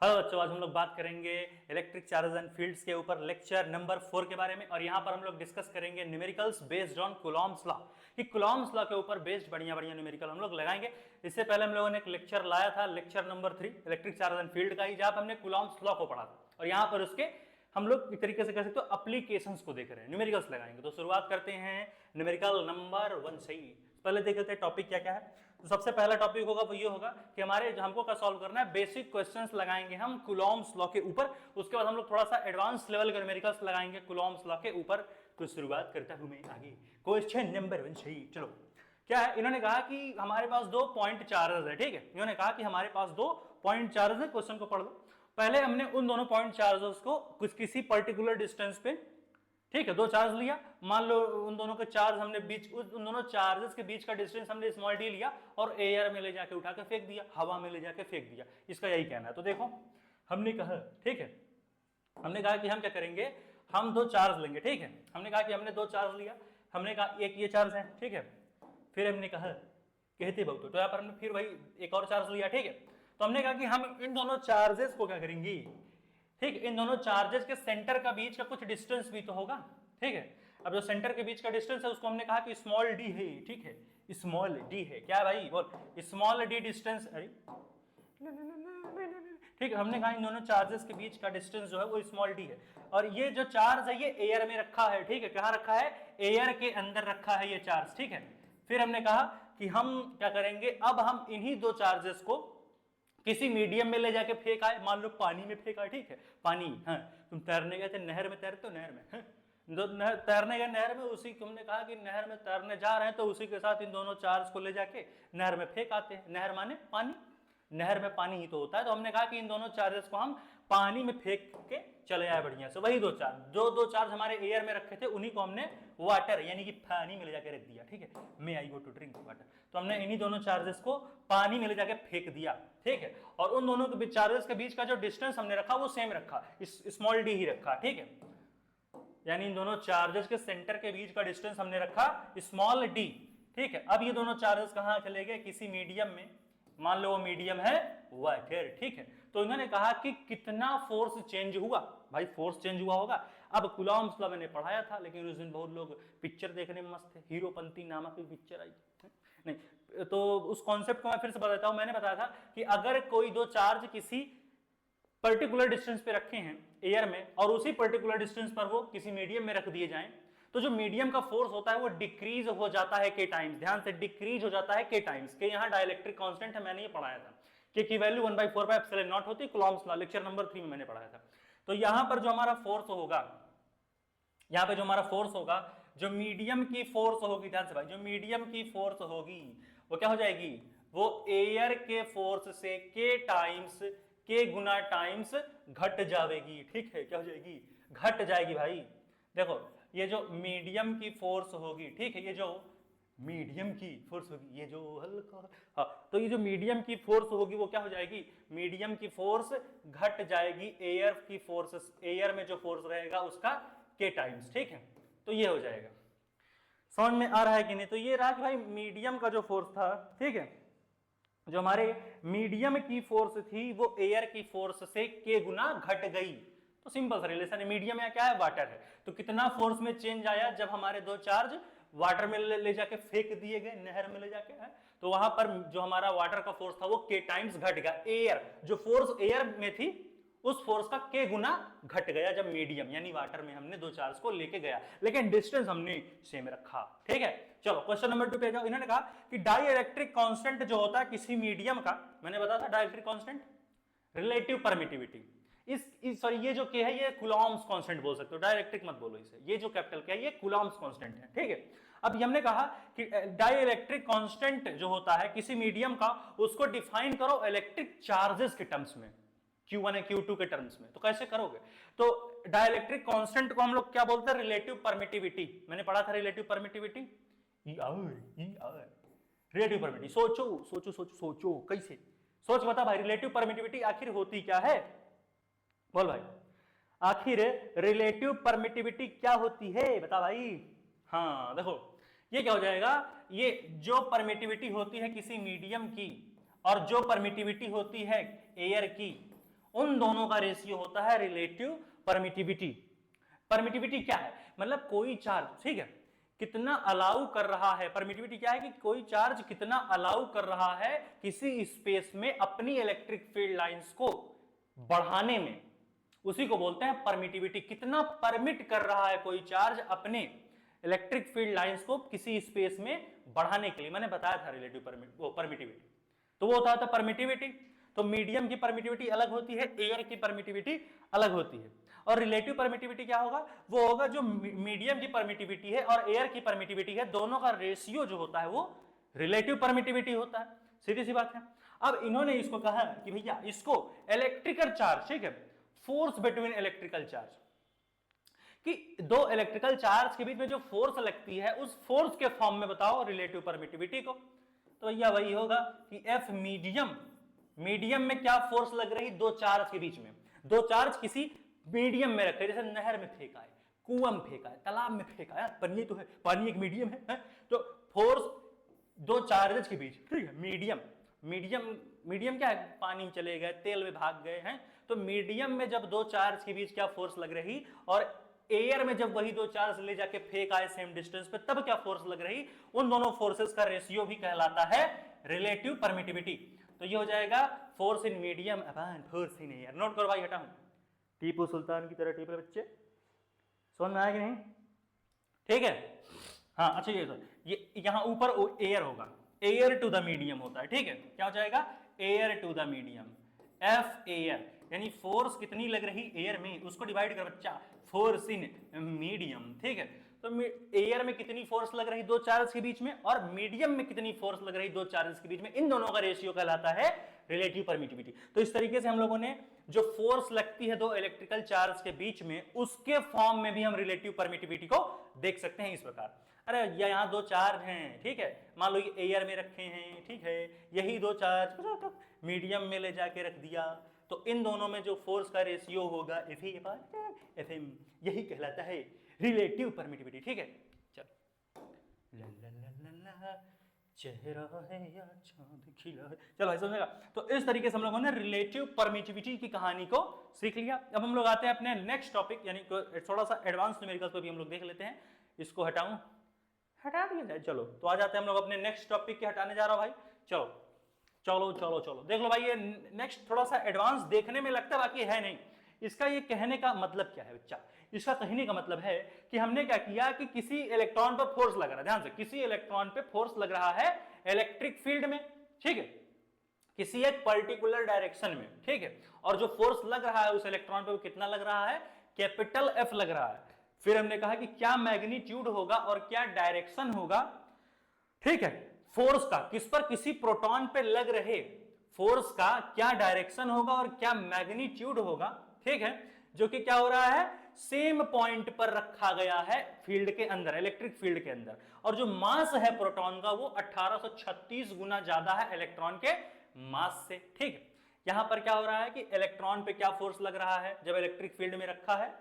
Hello बच्चों, आज हम लोग बात करेंगे इलेक्ट्रिक चार्जेस एंड फील्ड्स के ऊपर लेक्चर नंबर 4 के बारे में। और यहाँ पर हम लोग डिस्कस करेंगे numericals based on Coulomb's law. कि कूलॉम्स लॉ के ऊपर बेस्ड बढ़िया बढ़िया न्यूमेरिकल हम लोग लगाएंगे। इससे पहले हम लोगों ने एक लेक्चर लाया था, lecture number 3 electric charge and field का ही, जहाँ पर हमने कूलॉम्स लॉ को पढ़ा था। और यहाँ पर उसके हम लोग एक तरीके से कह सकते हो एप्लीकेशंस को देख रहे हैं, न्यूमेरिकल्स लगाएंगे। तो शुरुआत करते हैं न्यूमेरिकल नंबर 1 से ही। पहले देख लेते हैं टॉपिक क्या क्या है। तो सबसे पहला टॉपिक होगा वो ये होगा कि हमारे हमको क्या सॉल्व करना है, बेसिक क्वेश्चंस लगाएंगे हम कूलॉम्स लॉ के ऊपर। उसके बाद हम लोग थोड़ा सा एडवांस लेवल के न्यूमेरिकल्स लगाएंगे कूलॉम्स लॉ के ऊपर। तो शुरुआत करता हूं मैं आगे क्वेश्चन नंबर 1 से ही। चलो क्या है, इन्होंने कहा कि हमारे पास 2 पॉइंट चार्जेस है। ठीक है, इन्होंने कहा कि हमारे पास 2 पॉइंट चार्जेस है। क्वेश्चन को पढ़ लो। पहले हमने उन दोनों पॉइंट चार्जेस को कुछ किसी पर्टिकुलर डिस्टेंस पे, ठीक है, 2 चार्ज लिया। मान लो उन दोनों के चार्ज हमने बीच, उन दोनों चार्जेस के बीच का डिस्टेंस हमने स्मॉल डी लिया और एयर में ले जाके उठा के फेंक दिया, हवा में ले जाके फेंक दिया। इसका यही कहना है। तो देखो हमने कहा, ठीक है, हमने कहा कि हम क्या करेंगे, हम 2 चार्ज लेंगे। ठीक है, हमने कहा कि हमने 2 चार्ज लिया। हमने कहा एक ये चार्ज है, ठीक है। फिर हमने कहा कहते बहुत, तो यहाँ पर हमने फिर वही एक और चार्ज लिया। ठीक है, तो हमने कहा कि हम इन दोनों चार्जेस को क्या करेंगे, ठीक, इन दोनों चार्जेस के सेंटर का बीच का कुछ डिस्टेंस भी तो होगा। ठीक है, अब जो सेंटर के बीच का डिस्टेंस है उसको हमने कहा कि स्मॉल डी है। ठीक है, स्मॉल डी है। क्या है भाई, बोल, स्मॉल डी डिस्टेंस। अरे ठीक है, हमने कहा इन दोनों चार्जेस के बीच का डिस्टेंस जो है वो स्मॉल डी है। और ये जो चार्ज है ये एयर में रखा है। ठीक है, कहाँ रखा है, एयर के अंदर रखा है ये चार्ज। ठीक है, फिर हमने कहा कि हम क्या करेंगे, अब हम इन्हीं 2 चार्जेस को किसी मीडियम में ले जाके फेंका है। मान लो पानी में फेंका है। ठीक है, पानी, हाँ, तुम तैरने गए थे, नहर में तैरते हो, नहर में, हाँ? तैरने गए नहर में, उसी तुमने कहा कि नहर में तैरने जा रहे हैं, तो उसी के साथ इन दोनों चार्ज को ले जाके नहर में फेंक आते हैं। नहर माने पानी, नहर में पानी ही तो होता है। तो हमने कहा कि इन दोनों चार्जेस को हम पानी में फेंक के चले आए बढ़िया से। वही 2 चार्ज, जो 2 चार्ज हमारे एयर में रखे थे उन्हीं को हमने वाटर यानी कि पानी में ले जाके रख दिया। ठीक है, मे आई गो टू ड्रिंक वाटर। तो हमने इन्हीं दोनों चार्जेस को पानी में ले जाके फेंक दिया। ठीक है, और उन दोनों के चार्जेस के बीच का जो डिस्टेंस हमने रखा वो सेम रखा, स्मॉल डी ही रखा। ठीक है, यानी इन दोनों चार्जेस के सेंटर के बीच का डिस्टेंस हमने रखा स्मॉल डी। ठीक है, अब ये दोनों चार्जेस कहां चले गए, किसी मीडियम में। मान लो वो मीडियम है वाटर। ठीक है, तो इन्होंने कहा कि कितना फोर्स चेंज हुआ। भाई फोर्स चेंज हुआ होगा। अब कूलॉम्स लॉ मैंने पढ़ाया था, लेकिन उस दिन बहुत लोग पिक्चर देखने में मस्त थे, हीरोपंती नामक पिक्चर आई नहीं, तो उस कॉन्सेप्ट को मैं फिर से बताता हूं। मैंने बताया था कि अगर कोई 2 चार्ज किसी पर्टिकुलर डिस्टेंस पे रखे हैं एयर में, और उसी पर्टिकुलर डिस्टेंस पर वो किसी मीडियम में रख दिए जाएं, तो जो मीडियम का फोर्स होता है वो डिक्रीज हो जाता है के टाइम्स। ध्यान से, डिक्रीज हो जाता है के टाइम्स। के यहाँ डाइलेक्ट्रिक कांस्टेंट है, मैंने ये पढ़ाया था कि की वैल्यू 1/4πε0 होती है। कूलॉम्स लॉ लेक्चर नंबर 3 में मैंने पढ़ाया था। तो यहां पर जो हमारा फोर्स होगा, यहां पे जो हमारा फोर्स होगा, जो मीडियम की फोर्स होगी, ध्यान से भाई, जो मीडियम की फोर्स होगी वो क्या हो जाएगी, वो एयर के फोर्स से के टाइम्स, के गुना टाइम्स घट जाएगी। ठीक है, क्या हो जाएगी, घट जाएगी। भाई देखो, ये जो मीडियम की फोर्स होगी, ठीक है, ये जो मीडियम की फोर्स होगी, ये जो हल्का, हाँ, तो ये जो मीडियम की फोर्स होगी वो क्या हो जाएगी, मीडियम की फोर्स घट जाएगी एयर की फोर्स, एयर में जो फोर्स रहेगा उसका के टाइम्स। ठीक है, तो ये हो जाएगा। समझ में आ रहा है कि नहीं। तो ये रहा कि भाई मीडियम का जो फोर्स था, ठीक है, जो हमारे मीडियम की फोर्स थी वो एयर की फोर्स से के गुना घट गई। तो सिंपल सा रिलेशन है, मीडियम या क्या है, वाटर है। तो कितना फोर्स में चेंज आया जब हमारे 2 चार्ज वाटर में ले जाके फेंक दिए गए, नहर में ले जाके है, तो वहां पर जो हमारा वाटर का फोर्स था वो के टाइम्स घट गया। एयर, जो फोर्स एयर में थी उस फोर्स का के गुना घट गया जब मीडियम यानी वाटर में हमने 2 चार्ज को लेके गया, लेकिन डिस्टेंस हमने सेम रखा। ठीक है, चलो क्वेश्चन नंबर 2 पे जाओ। इन्होंने कहा कि डाइइलेक्ट्रिक कांस्टेंट जो होता है किसी मीडियम का, मैंने बताया था डाइइलेक्ट्रिक कांस्टेंट रिलेटिव परमिटिविटी, इस सॉरी ये जो के है ये कूलॉम्स कांस्टेंट बोल सकते हो, डाइइलेक्ट्रिक मत बोलो इसे। ये जो कैपिटल के है ये कूलॉम्स कांस्टेंट है। ठीक है, अब हमने कहा कि डाइइलेक्ट्रिक कांस्टेंट जो होता है किसी मीडियम का, उसको डिफाइन करो इलेक्ट्रिक चार्जेस के टर्म्स में, Q1 है Q2 के टर्म्स में। तो कैसे करोगे, तो डाइइलेक्ट्रिक कांस्टेंट को हम लोग क्या बोलते हैं, रिलेटिव परमिटिविटी। मैंने पढ़ा था रिलेटिव परमिटिविटी, रिलेटिव परमिटिविटी। सोचो सोचो सोचो सोचो, कैसे सोच बता भाई, रिलेटिव परमिटिविटी आखिर होती क्या है, बोल भाई, आखिर रिलेटिव परमिटिविटी क्या होती है, बता भाई। हाँ देखो, ये क्या हो जाएगा, ये जो परमिटिविटी होती है किसी मीडियम की और जो परमिटिविटी होती है एयर की, उन दोनों का रेशियो होता है रिलेटिव परमिटिविटी। परमिटिविटी क्या है, मतलब कोई चार्ज, ठीक है, कितना अलाउ कर रहा है। परमिटिविटी क्या है कि कोई चार्ज कितना अलाउ कर रहा है किसी स्पेस में अपनी इलेक्ट्रिक फील्ड लाइंस को बढ़ाने में, उसी को बोलते हैं परमिटिविटी। कितना परमिट कर रहा है कोई चार्ज अपने इलेक्ट्रिक फील्ड लाइंस को किसी स्पेस में बढ़ाने के लिए। मैंने बताया था रिलेटिव परमिटिविटी, तो वो होता है परमिटिविटी। तो मीडियम की परमिटिविटी अलग होती है, एयर की परमिटिविटी अलग होती है। और रिलेटिव परमिटिविटी क्या होगा, वो होगा जो मीडियम की परमिटिविटी है और एयर की परमिटिविटी है, दोनों का रेशियो जो होता है वो रिलेटिव परमिटिविटी होता है। सीधी सी बात है। अब इन्होंने इसको कहा कि भैया इसको इलेक्ट्रिकल चार्ज, ठीक है, फोर्स बिटवीन इलेक्ट्रिकल चार्ज, कि दो इलेक्ट्रिकल चार्ज के बीच में जो फोर्स लगती है उस फोर्स के फॉर्म में बताओ रिलेटिव परमिटिविटी को। तो भैया वही होगा कि F मीडियम, मीडियम में क्या फोर्स लग रही, दो चार्ज के बीच में, दो चार्ज किसी मीडियम में रखे, जैसे नहर में फेंका है, कुआं में फेंका है, तालाब में फेंका है, पानी तो है, पानी एक मीडियम है, तो फोर्स दो चार्जेस के बीच, ठीक है, मीडियम, मीडियम क्या है, पानी चले गए, तेल में भाग गए हैं, तो मीडियम में जब दो चार्ज के बीच क्या फोर्स लग रही, और एयर में जब वही दो चार्ज ले जाके फेंक आए सेम डिस्टेंस पे, तब क्या फोर्स लग रही, उन दोनों फोर्सेस का रेशियो भी कहलाता है रिलेटिव परमिटिविटी। तो ये हो जाएगा force in medium upon force in air. Note करो भाई, हटाऊं टीपू सुल्तान की तरह टीपू बच्चे, समझ में आया कि नहीं, ठीक है। हाँ अच्छा, ये यहां ऊपर एयर होगा, एयर टू द मीडियम होता है, ठीक है, क्या हो जाएगा, air to the medium, F air, यानी फोर्स कितनी लग रही एयर में, उसको डिवाइड कर बच्चा फोर्स इन मीडियम, ठीक है। तो एयर में कितनी फोर्स लग रही दो चार्ज के बीच में, और मीडियम में कितनी फोर्स लग रही दो चार्ज के बीच में, इन दोनों का रेशियो कहलाता है रिलेटिव परमिटिविटी। तो इस तरीके से हम लोगों ने जो फोर्स लगती है दो इलेक्ट्रिकल चार्ज के बीच में, उसके फॉर्म में भी हम रिलेटिव परमिटिविटी को देख सकते हैं इस प्रकार। अरे यहाँ दो चार्ज हैं, ठीक है, मान लो ये एयर में रखे हैं, ठीक है, यही दो चार्ज मीडियम में ले जाके रख दिया, तो इन दोनों में जो फोर्स का रेशियो होगा F यही कहलाता है रिलेटिव परमिटिविटी, ठीक है। चलो चेहरा है या चांद खिला है, चलो भाई समझेगा। तो इस तरीके से हम लोगों ने रिलेटिव परमिटिविटी की कहानी को सीख लिया। अब हम लोग आते हैं अपने नेक्स्ट टॉपिक, यानी थोड़ा सा एडवांस न्यूमेरिकल्स पर भी हम लोग देख लेते हैं। इसको हटाऊं, हटा दिया जाए, चलो। तो आ जाते हैं हम लोग अपने नेक्स्ट टॉपिक के, हटाने जा रहा हूं भाई, चलो चलो चलो चलो देख लो भाई। ये नेक्स्ट थोड़ा सा एडवांस देखने में लगता है, बाकी है नहीं। इसका ये कहने का मतलब क्या है बच्चा, इसका कहने का मतलब है कि हमने क्या किया कि किसी इलेक्ट्रॉन पर फोर्स लग रहा है, ध्यान से, किसी इलेक्ट्रॉन पे फोर्स लग रहा है इलेक्ट्रिक फील्ड में, ठीक है, किसी एक पर्टिकुलर डायरेक्शन में, ठीक है, और जो फोर्स लग रहा है उस इलेक्ट्रॉन पे वो कितना लग रहा है, कैपिटल F लग रहा है। फिर हमने कहा कि क्या मैग्नीट्यूड होगा और क्या डायरेक्शन होगा, ठीक है, फोर्स का, किस पर, किसी प्रोटॉन पे लग रहे फोर्स का क्या डायरेक्शन होगा और क्या मैग्नीट्यूड होगा, ठीक है, जो कि क्या हो रहा है, सेम पॉइंट पर रखा गया है फील्ड के अंदर, इलेक्ट्रिक फील्ड के अंदर, और जो मास है प्रोटॉन का वो 1836 गुना ज्यादा है इलेक्ट्रॉन के मास से, ठीक है। यहां पर क्या हो रहा है कि इलेक्ट्रॉन पे क्या फोर्स लग रहा है जब इलेक्ट्रिक फील्ड में रखा है,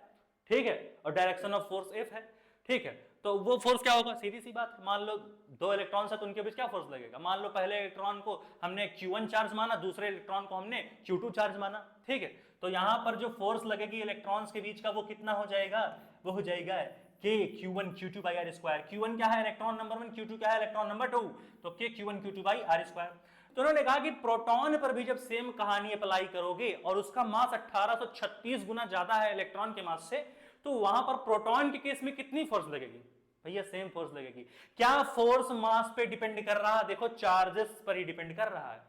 ठीक है, और डायरेक्शन ऑफ फोर्स F है, ठीक है, तो वो फोर्स क्या होगा, सीधी सी बात, मान लो दो इलेक्ट्रॉन है तो उनके बीच क्या फोर्स लगेगा, मान लो पहले इलेक्ट्रॉन को हमने Q1 चार्ज माना, दूसरे इलेक्ट्रॉन को हमने Q2 चार्ज माना, ठीक है, तो यहां पर जो फोर्स लगेगी इलेक्ट्रॉन्स के बीच का वो कितना हो जाएगा, वो हो जाएगा K Q1 Q2 by R square. Q1 क्या है, इलेक्ट्रॉन नंबर 1, Q2 क्या है, इलेक्ट्रॉन नंबर 2, तो K Q1 Q2 by R square. तो उन्होंने कहा कि प्रोटॉन पर भी जब सेम कहानी अप्लाई करोगे और उसका मास 1836 गुना ज्यादा है इलेक्ट्रॉन के मास से, तो वहां पर प्रोटॉन के केस में कितनी फोर्स लगेगी, भैया सेम फोर्स लगेगी। क्या फोर्स मास पे डिपेंड कर रहा है, देखो चार्जेस पर ही डिपेंड कर रहा है।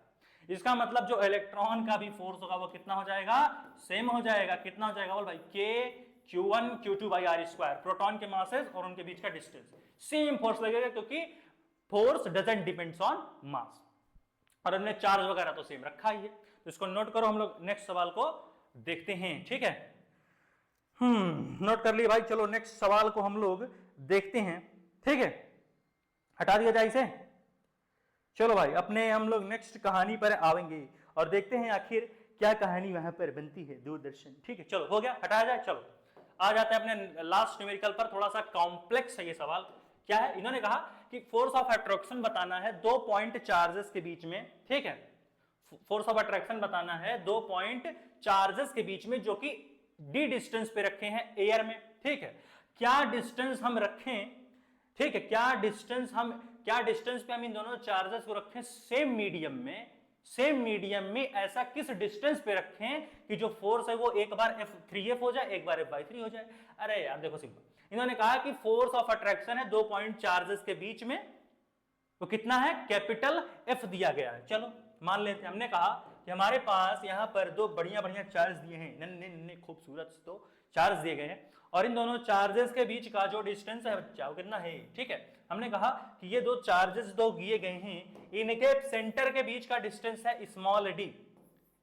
इसका मतलब जो इलेक्ट्रॉन का भी फोर्स होगा वो कितना हो जाएगा, सेम हो जाएगा। कितना हो जाएगा बोल भाई, K Q1 Q2 by R square, proton के मासेस और उनके बीच का डिस्टेंस, सेम फोर्स लगेगा, क्योंकि फोर्स डजंट डिपेंड्स ऑन मास, और हमने चार्ज वगैरह तो सेम रखा ही है। तो इसको नोट करो, हम लोग नेक्स्ट सवाल को देखते हैं, ठीक है। नोट कर लिए भाई, चलो नेक्स्ट सवाल को हम लोग देखते हैं, ठीक है, हटा दिया जाए इसे। चलो भाई अपने हम लोग नेक्स्ट कहानी पर आएंगे और देखते हैं आखिर क्या कहानी वहां पर बनती है, दूरदर्शन, ठीक है। चलो हो गया, हटाया जाए, चलो आ जाते हैं अपने लास्ट न्यूमेरिकल पर। थोड़ा सा कॉम्प्लेक्स है ये सवाल। क्या है, इन्होंने कहा कि फोर्स ऑफ अट्रैक्शन बताना है दो पॉइंट चार्जेस के बीच में, ठीक है, फोर्स ऑफ अट्रैक्शन बताना है 2 पॉइंट चार्जेस के बीच में जो कि डी डिस्टेंस पे रखे हैं एयर में, ठीक है। क्या डिस्टेंस हम रखें, ठीक है, क्या डिस्टेंस पे हम इन दोनों चार्जेस को रखें सेम मीडियम में ऐसा किस डिस्टेंस पे रखें कि जो फोर्स है वो एक बार F3F हो जाए, एक बार F/3 हो जाए। अरे यार देखो सिंपल, इन्होंने कहा कि फोर्स ऑफ अट्रैक्शन है 2 पॉइंट चार्जेस के बीच में, तो कितना है, कैपिटल F दिया गया है। चलो मान लेते हैं, हमने कहा कि हमारे पास यहां पर 2 बढ़िया चार्ज दिए हैं, नन्हे नन्हे खूबसूरत तो चार्ज दिए गए हैं, और इन दोनों चार्जेस के बीच का जो डिस्टेंस है बच्चा वो कितना है, ठीक है। हमने कहा कि ये 2 चार्जेस दिए गए हैं, इनके सेंटर के बीच का डिस्टेंस है स्मॉल डी,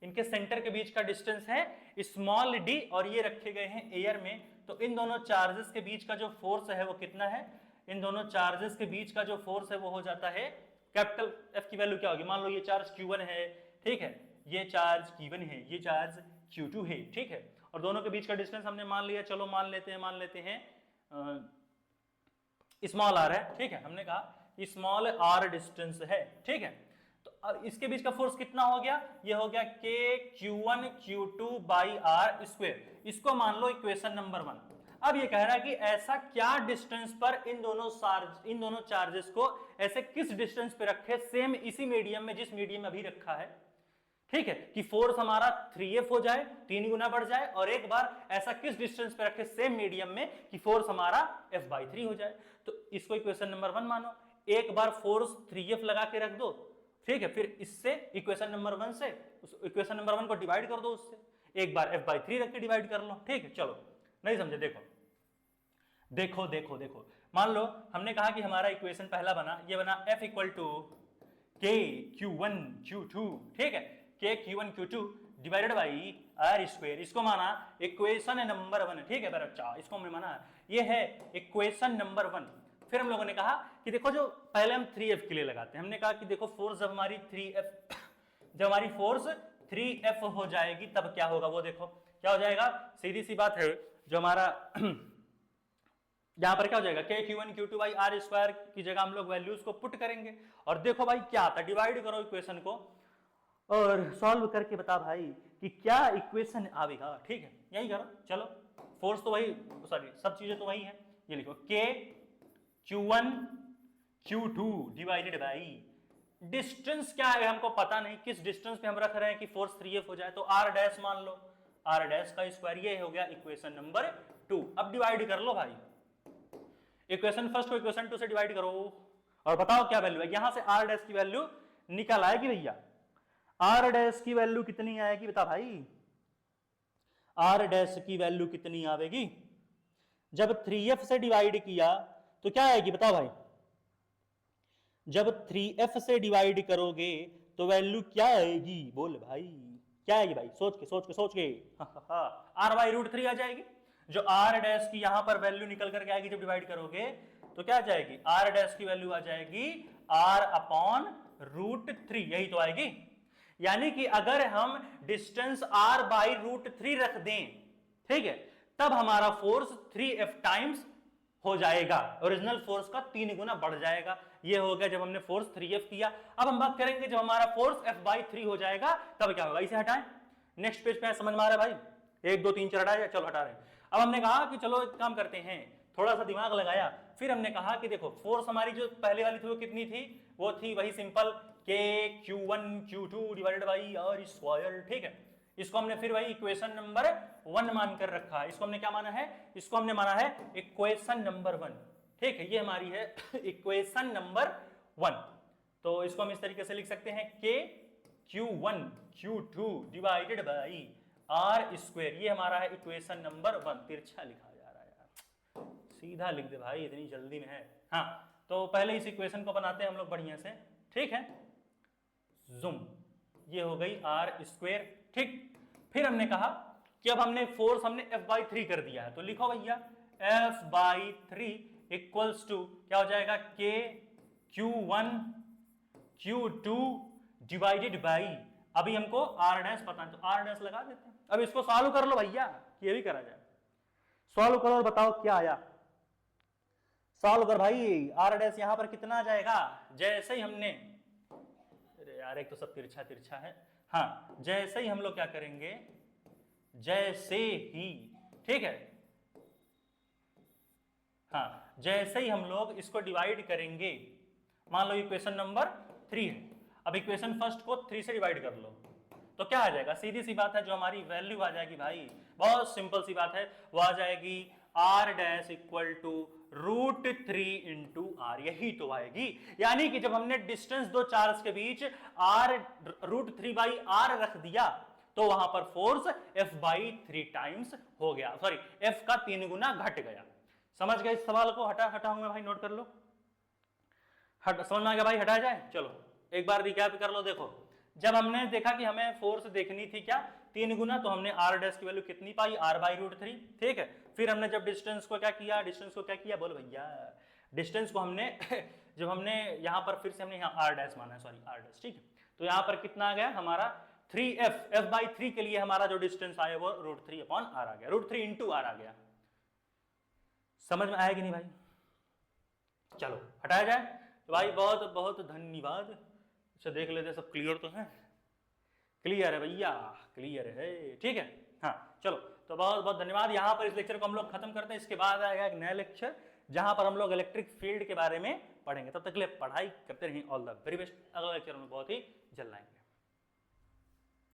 इनके सेंटर के बीच का डिस्टेंस है स्मॉल डी, और ये रखे गए हैं एयर में। तो इन दोनों चार्जेस के बीच का जो फोर्स है वो कितना है, इन दोनों चार्जेस के बीच का जो फोर्स है वो हो जाता है कैपिटल F की वैल्यू क्या होगी, मान लो ये चार्ज Q1 है, ठीक है, ये चार्ज Q1 है, ये चार्ज Q2 है, ठीक है, और दोनों के बीच का डिस्टेंस हमने मान लिया। चलो मान लेते हैं स्मॉल r है, ठीक है, हमने कहा स्मॉल r डिस्टेंस है, ठीक है। तो अब इसके बीच का फोर्स कितना हो गया, ये हो गया K Q1 Q2 by r square, इसको मान लो इक्वेशन नंबर 1। अब ये कह रहा है कि ऐसा क्या डिस्टेंस पर इन दोनों चार्जेस को ऐसे किस डिस्टेंस पे रखे सेम इसी मीडियम में जिस मीडियम में अभी रखा है, ठीक है, कि फोर्स हमारा 3F हो जाए, 3 गुना बढ़ जाए, और एक बार ऐसा किस डिस्टेंस पे रखे सेम मीडियम में कि फोर्स हमारा F/3 हो जाए। तो इसको इक्वेशन नंबर 1 मानो, एक बार फोर्स 3F लगा के रख दो, ठीक है, फिर इससे इक्वेशन नंबर 1 से उस इक्वेशन नंबर 1 को डिवाइड कर दो, उससे एक बार F/3 रख के डिवाइड कर लो, ठीक है। चलो नहीं समझे, देखो मान लो हमने कहा कि हमारा इक्वेशन पहला बना, ये बना F equal to K Q1 Q2, ठीक है, K Q1 Q2 divided by R square, इसको माना इक्वेशन नंबर 1, ठीक है बच्चा, इसको हमने माना ये है इक्वेशन नंबर 1। फिर हम लोगों ने कहा कि देखो जो पहले हम 3F के लिए लगाते हैं, हमने कहा कि देखो फोर्स जब हमारी 3F हो जाएगी तब क्या होगा, वो देखो क्या हो जाएगा, सीधी सी बात है, जो हमारा यहां पर क्या हो जाएगा, K Q1 Q2 by R square की जगह हम लोग वैल्यूज को पुट करेंगे, और देखो भाई क्या आता है, डिवाइड करो इक्वेशन को और सॉल्व करके बता भाई कि क्या इक्वेशन आवेगा, ठीक है, यही करो। चलो फोर्स तो वही, सॉरी सब चीजें तो वही है, ये लिखो K Q1 Q2 divided by distance क्या है हमको पता नहीं, किस डिस्टेंस पे हम रख रहे हैं कि फोर्स 3F हो जाए, तो R डैश मान लो, R डैश का स्क्वायर, ये हो गया इक्वेशन नंबर 2। अब डिवाइड कर लो भाई, इक्वेशन फर्स्ट को इक्वेशन 2 से डिवाइड करो और बताओ क्या वैल्यू है, यहां से R डैश की वैल्यू निकल आएगी भैया, R डैश की वैल्यू कितनी आएगी बता भाई, R डैश की वैल्यू कितनी आएगी, जब 3F से डिवाइड किया तो क्या आएगी बताओ भाई, जब 3F से डिवाइड करोगे तो वैल्यू क्या आएगी, बोल भाई क्या आएगी भाई, सोच के R/√3 आ जाएगी, जो R डैश की यहां पर वैल्यू निकल करके आएगी जब डिवाइड करोगे तो क्या आ जाएगी, R डैश की वैल्यू आ जाएगी R/√3, यही तो आएगी। यानी कि अगर हम डिस्टेंस R/√3 रख दें, ठीक है, तब हमारा फोर्स 3F टाइम्स हो जाएगा, ओरिजिनल फोर्स का 3 गुना बढ़ जाएगा। ये हो गया जब हमने फोर्स 3F किया। अब हम बात करेंगे जब हमारा फोर्स F/3 हो जाएगा तब क्या होगा, इसे हटाएं, नेक्स्ट पेज पे समझ में आ रहा है भाई, 1 2 3 4 हटाया, चलो हटा रहे हैं। अब हमने कहा कि चलो एक काम करते हैं, थोड़ा सा दिमाग लगाया, फिर हमने कहा कि देखो फोर्स हमारी जो पहले वाली थी वो कितनी थी, वो थी वही simple K Q1 Q2 divided by R square, ठीक है, इसको हमने फिर वही इक्वेशन नंबर 1 मानकर रखा है, इसको हमने क्या माना है, इसको हमने माना है इक्वेशन नंबर 1, ठीक है, ये हमारी है इक्वेशन नंबर 1। तो इसको हम इस तरीके से लिख सकते हैं K Q1 Q2 divided by R square, ये हमारा है इक्वेशन नंबर 1। तिरछा लिखा जा रहा है यार, सीधा लिख दे भाई, इतनी जल्दी में है। हाँ तो पहले इस इक्वेशन को बनाते हैं हम लोग बढ़िया से, ठीक है, जूम, ये हो गई R स्क्वायर, ठीक। फिर हमने कहा कि अब हमने फोर्स हमने F/3 कर दिया है, तो लिखो भैया F/3 इक्वल्स टू क्या हो जाएगा, K Q1 Q2 divided by, अभी हमको R डैश पता है तो R डैश लगा देते हैं। अब इसको सॉल्व कर लो भैया, ये भी करा जाए, सॉल्व करो और बताओ क्या आया, सॉल्व कर भाई, R डैश यहां पर कितना आ जाएगा, जैसे ही हमने, अरे यार एक तो सब तिरछा है, हाँ जैसे ही हम लोग क्या करेंगे, जैसे ही, ठीक है, हाँ जैसे ही हम लोग इसको डिवाइड करेंगे, मान लो इक्वेशन नंबर 3 है, अब इक्वेशन फर्स्ट को 3 से डिवाइड कर लो तो क्या आ जाएगा, सीधी सी बात है, जो हमारी वैल्यू आ जाएगी भाई, बहुत सिंपल सी बात है, वो आ जाएगी r dash equal to √3 into R, यही तो आएगी। यानी कि जब हमने डिस्टेंस दो चार्ज के बीच r √3 बाई आर रख दिया तो वहां पर फोर्स F बाई 3 टाइम्स हो गया, सॉरी F का 3 गुना घट गया। समझ गए इस सवाल को? हटाऊंगा भाई, नोट कर लो, समझ में आ गया भाई, हटाया जाए। चलो एक बार रिकैप कर लो। देखो जब हमने देखा कि हमें फोर्स देखनी थी क्या 3 गुना, तो हमने r डैश की वैल्यू कितनी पाई, r बाई √3, ठीक है। फिर हमने जब डिस्टेंस को क्या किया, डिस्टेंस को क्या किया, बोलो भैया, डिस्टेंस को हमने जब हमने यहाँ पर फिर से हमने यहाँ r डैश माना है, सॉरी r डैश, ठीक है, तो यहाँ पर कितना आ गया हमारा 3f, f बाई 3 के लिए हमारा जो डिस्टेंस आया वो √3 अपॉन r आ गया, √3 इंटू r आ गया। समझ में आया कि नहीं भाई? चलो हटाया जाए। तो भाई बहुत बहुत धन्यवाद। अच्छा देख लेते सब क्लियर तो है, क्लियर है भैया, क्लियर है, ठीक है। हाँ चलो, तो बहुत बहुत धन्यवाद। यहाँ पर इस लेक्चर को हम लोग खत्म करते हैं, इसके बाद आएगा एक नया लेक्चर जहां पर हम लोग इलेक्ट्रिक फील्ड के बारे में पढ़ेंगे। तब तक के लिए पढ़ाई करते रहिए, ऑल द वेरी बेस्ट। अगला लेक्चर हम लोग बहुत ही जल्द आएंगे।